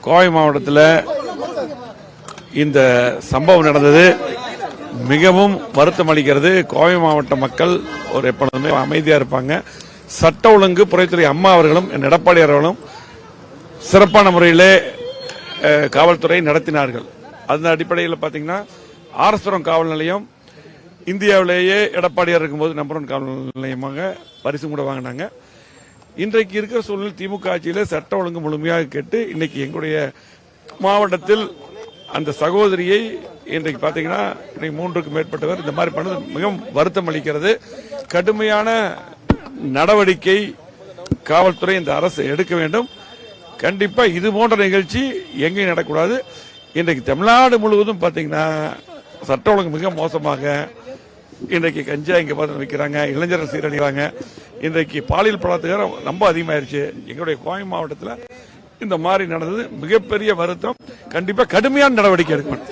கோவை மாவட்டத்தில் இந்த சம்பவம் நடந்தது மிகவும் வருத்தம் அளிக்கிறது. கோவை மாவட்ட மக்கள் ஒரு எப்பொழுதுமே அமைதியா இருப்பாங்க. சட்ட ஒழுங்கு புறத்துறை அம்மா அவர்களும் எடப்பாடி அவர்களும் சிறப்பான முறையிலே காவல்துறை நடத்தினார்கள். அந்த அடிப்படையில் பாத்தீங்கன்னா ஆர்எஸ்புரம் காவல் நிலையம் இந்தியாவிலேயே எடப்பாடியார் இருக்கும்போது நம்பர் 1 காவல் நிலையமாக பரிசு கூட வாங்கினாங்க. இன்றைக்கு இருக்கிற சூழ்நிலை திமுக ஆட்சியில சட்ட ஒழுங்கு முழுமையாக கேட்டு இன்னைக்கு எங்களுடைய மாவட்டத்தில் அந்த சகோதரியை இன்றைக்கு பாத்தீங்கன்னா 3க்கும் மேற்பட்டவர் இந்த மாதிரி பண்ணது மிகவும் வருத்தம் அளிக்கிறது. கடுமையான நடவடிக்கை காவல்துறை இந்த அரசு எடுக்க வேண்டும். கண்டிப்பா இது போன்ற நிகழ்ச்சி எங்கேயும் நடக்கூடாது. இன்றைக்கு தமிழ்நாடு முழுவதும் பாத்தீங்கன்னா சட்ட ஒழுங்கு மிக மோசமாக இன்றைக்கு கஞ்சா இங்க பார்த்து வைக்கிறாங்க, இளைஞர்கள் சீரழிவாங்க. இன்றைக்கு பாலியல் பலாத்காரம் ரொம்ப அதிகமாயிருச்சு. எங்களுடைய கோவை மாவட்டத்தில் இந்த மாதிரி நடந்தது மிகப்பெரிய வருத்தம். கண்டிப்பா கடுமையான நடவடிக்கை எடுக்கணும்.